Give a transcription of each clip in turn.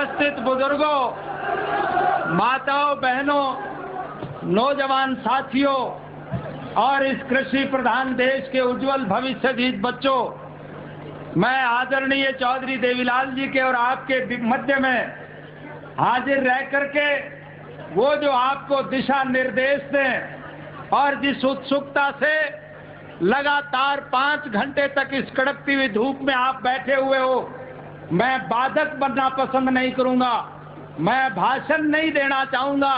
उपस्थित बुजुर्गों, माताओं, बहनों, नौजवान साथियों और इस कृषि प्रधान देश के उज्जवल भविष्य के बच्चों, मैं आदरणीय चौधरी देवीलाल जी के और आपके मध्य में हाजिर रह करके वो जो आपको दिशा निर्देश दें और जिस उत्सुकता से लगातार 5 घंटे तक इस कड़कती हुई धूप में आप बैठे हुए हो, मैं बाधक बनना पसंद नहीं करूंगा, मैं भाषण नहीं देना चाहूंगा,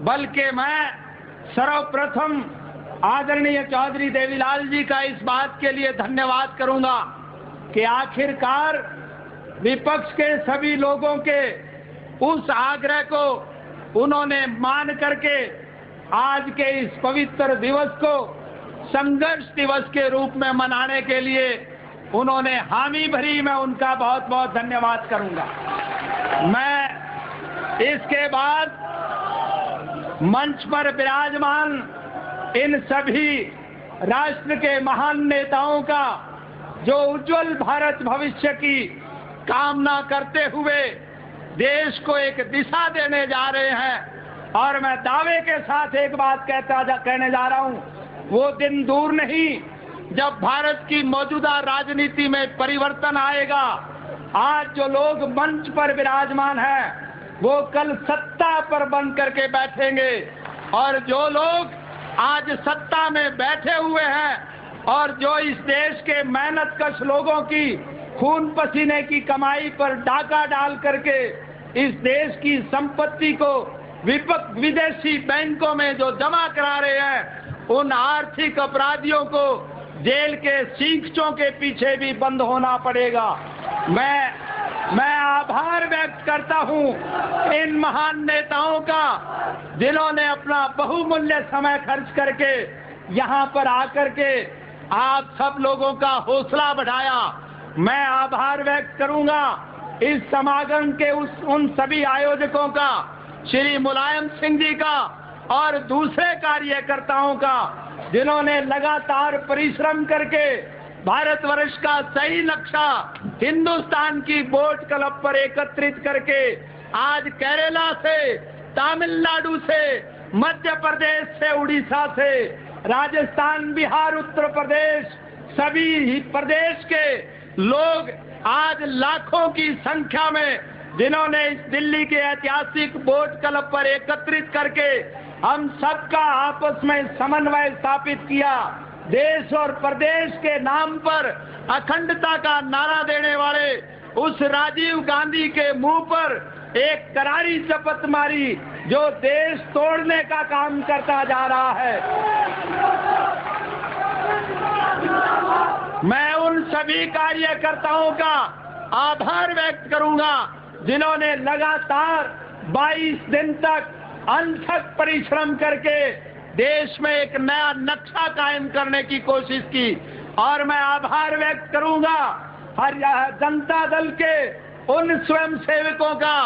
बल्कि मैं सर्वप्रथम आदरणीय चौधरी देवीलाल जी का इस बात के लिए धन्यवाद करूंगा कि आखिरकार विपक्ष के सभी लोगों के उस आग्रह को उन्होंने मान करके आज के इस पवित्र दिवस को संघर्ष दिवस के रूप में मनाने के लिए उन्होंने हामी भरी। मैं उनका बहुत बहुत धन्यवाद करूंगा। मैं इसके बाद मंच पर विराजमान इन सभी राष्ट्र के महान नेताओं का जो उज्जवल भारत भविष्य की कामना करते हुए देश को एक दिशा देने जा रहे हैं, और मैं दावे के साथ एक बात कहने जा रहा हूं, वो दिन दूर नहीं जब भारत की मौजूदा राजनीति में परिवर्तन आएगा। आज जो लोग मंच पर विराजमान हैं वो कल सत्ता पर बन करके बैठेंगे, और जो लोग आज सत्ता में बैठे हुए हैं और जो इस देश के मेहनतकश लोगों की खून पसीने की कमाई पर डाका डाल करके इस देश की संपत्ति को विदेशी बैंकों में जो जमा करा रहे हैं, उन आर्थिक अपराधियों को जेल के सींगचों के पीछे भी बंद होना पड़ेगा। मैं आभार व्यक्त करता हूं इन महान नेताओं का जिन्होंने अपना बहुमूल्य समय खर्च करके यहां पर आकर के आप सब लोगों का हौसला बढ़ाया। मैं आभार व्यक्त करूंगा इस समागम के उन सभी आयोजकों का, श्री मुलायम सिंह जी का और दूसरे कार्यकर्ताओं का, जिन्होंने लगातार परिश्रम करके भारतवर्ष का सही नक्शा हिंदुस्तान की बोट क्लब पर एकत्रित करके आज केरला से, तमिलनाडु से, मध्य प्रदेश से, उड़ीसा से, राजस्थान, बिहार, उत्तर प्रदेश, सभी प्रदेश के लोग आज लाखों की संख्या में जिन्होंने इस दिल्ली के ऐतिहासिक बोट क्लब पर एकत्रित करके हम सबका आपस में समन्वय स्थापित किया। देश और प्रदेश के नाम पर अखंडता का नारा देने वाले उस राजीव गांधी के मुंह पर एक करारी शपथ मारी जो देश तोड़ने का काम करता जा रहा है। मैं उन सभी कार्यकर्ताओं का आभार व्यक्त करूंगा जिन्होंने लगातार 22 दिन तक अनथक परिश्रम करके देश में एक नया नक्शा कायम करने की कोशिश की, और मैं आभार व्यक्त करूंगा हर जनता दल के उन स्वयं सेवकों का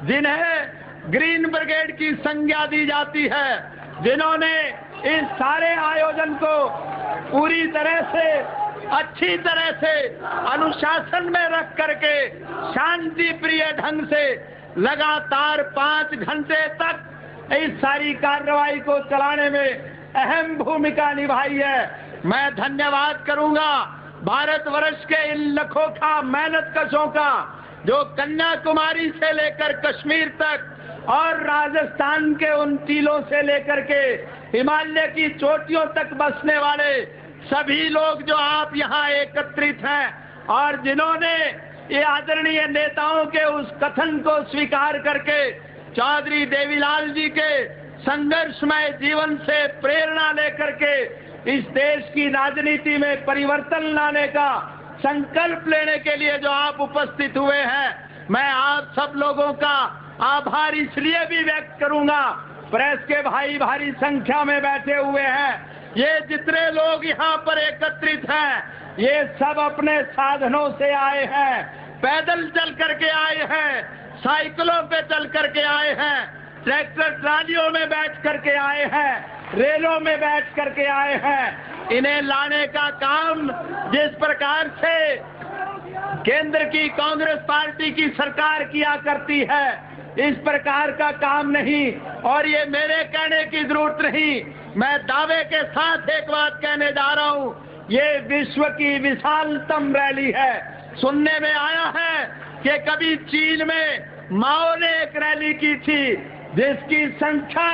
जिन्हें ग्रीन ब्रिगेड की संज्ञा दी जाती है, जिन्होंने इस सारे आयोजन को पूरी तरह से अच्छी तरह से अनुशासन में रख करके शांति प्रिय ढंग से लगातार 5 घंटे तक इस सारी कार्रवाई को चलाने में अहम भूमिका निभाई है। मैं धन्यवाद करूंगा भारतवर्ष के इन लखोखा मेहनतकशों का जो कन्याकुमारी से लेकर कश्मीर तक और राजस्थान के उन टीलों से लेकर के हिमालय की चोटियों तक बसने वाले सभी लोग जो आप यहाँ एकत्रित हैं और जिन्होंने ये आदरणीय नेताओं के उस कथन को स्वीकार करके चौधरी देवीलाल जी के संघर्षमय जीवन से प्रेरणा लेकर के इस देश की राजनीति में परिवर्तन लाने का संकल्प लेने के लिए जो आप उपस्थित हुए हैं, मैं आप सब लोगों का आभार इसलिए भी व्यक्त करूंगा। प्रेस के भाई भारी संख्या में बैठे हुए हैं, ये जितने लोग यहाँ पर एकत्रित हैं, ये सब अपने साधनों से आए हैं, पैदल चल करके आए हैं, साइकिलों पे चल करके आए हैं, ट्रैक्टर ट्रालियों में बैठ करके आए हैं, रेलों में बैठ करके आए हैं। इन्हें लाने का काम जिस प्रकार से केंद्र की कांग्रेस पार्टी की सरकार किया करती है। इस प्रकार का काम नहीं, और ये मेरे कहने की जरूरत नहीं, मैं दावे के साथ एक बात कहने जा रहा हूं, ये विश्व की विशालतम रैली है। सुनने में आया है कि कभी चीन में माओ ने एक रैली की थी जिसकी संख्या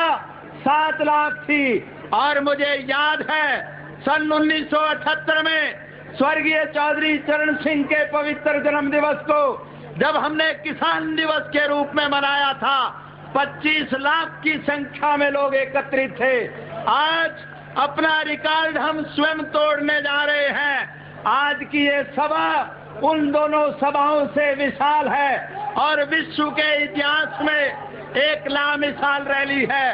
7 लाख थी, और मुझे याद है सन 1978 में स्वर्गीय चौधरी चरण सिंह के पवित्र जन्म दिवस को जब हमने किसान दिवस के रूप में मनाया था, 25 लाख की संख्या में लोग एकत्रित थे। आज अपना रिकॉर्ड हम स्वयं तोड़ने जा रहे हैं। आज की ये सभा उन दोनों सभाओं से विशाल है और विश्व के इतिहास में एक लामिसाल रैली है।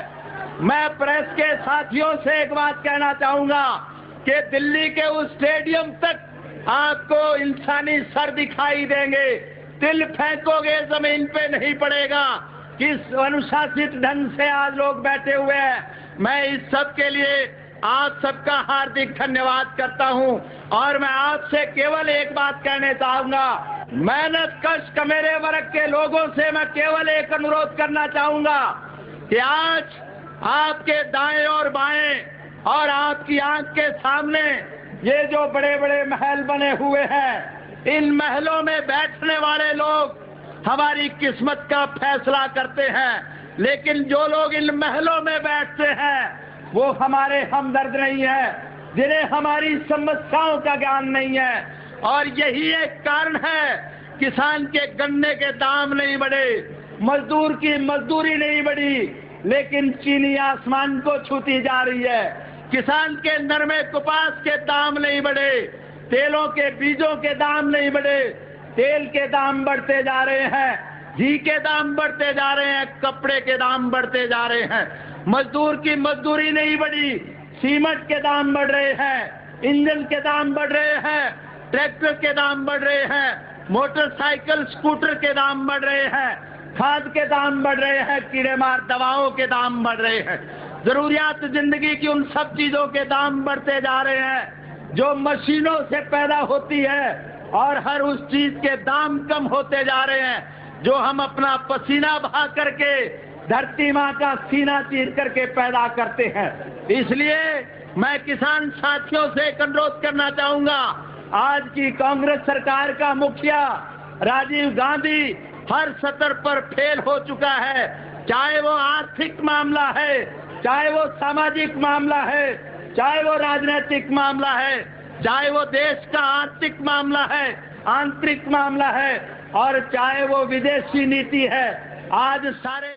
मैं प्रेस के साथियों से एक बात कहना चाहूंगा कि दिल्ली के उस स्टेडियम तक आपको इंसानी सर दिखाई देंगे, तिल फेंकोगे जमीन पे नहीं पड़ेगा। किस अनुशासित ढंग से आज लोग बैठे हुए हैं। मैं इस सब के लिए आप सबका हार्दिक धन्यवाद करता हूं, और मैं आपसे केवल एक बात कहने चाहूंगा, मेहनत कश मेरे वर्ग के लोगों से मैं केवल एक अनुरोध करना चाहूंगा कि आज आपके दाएं और बाएं और आपकी आंख के सामने ये जो बड़े बड़े महल बने हुए हैं, इन महलों में बैठने वाले लोग हमारी किस्मत का फैसला करते हैं, लेकिन जो लोग इन महलों में बैठते हैं वो हमारे हमदर्द नहीं है, जिन्हें हमारी समस्याओं का ज्ञान नहीं है। और यही एक कारण है किसान के गन्ने के दाम नहीं बढ़े, मजदूर की मजदूरी नहीं बढ़ी, लेकिन चीनी आसमान को छूती जा रही है। किसान के नरमे कपास के दाम नहीं बढ़े, तेलों के बीजों के दाम नहीं बढ़े, तेल के दाम बढ़ते जा रहे हैं, घी के दाम बढ़ते जा रहे हैं, कपड़े के दाम बढ़ते जा रहे हैं। मजदूर की मजदूरी नहीं बढ़ी, सीमेंट के दाम बढ़ रहे हैं, इंजन के दाम बढ़ रहे हैं, ट्रैक्टर के दाम बढ़ रहे हैं, मोटरसाइकिल स्कूटर के दाम बढ़ रहे हैं, खाद के दाम बढ़ रहे हैं, कीड़े मार दवाओं के दाम बढ़ रहे हैं। जरूरियात जिंदगी की उन सब चीजों के दाम बढ़ते जा रहे हैं जो मशीनों से पैदा होती है, और हर उस चीज के दाम कम होते जा रहे हैं जो हम अपना पसीना बहा करके धरती माँ का सीना चीर करके पैदा करते हैं। इसलिए मैं किसान साथियों से एक अनुरोध करना चाहूंगा, आज की कांग्रेस सरकार का मुखिया राजीव गांधी हर स्तर पर फेल हो चुका है, चाहे वो आर्थिक मामला है, चाहे वो सामाजिक मामला है, चाहे वो राजनीतिक मामला है, चाहे वो देश का आर्थिक मामला है, आंतरिक मामला है, और चाहे वो विदेशी नीति है। आज सारे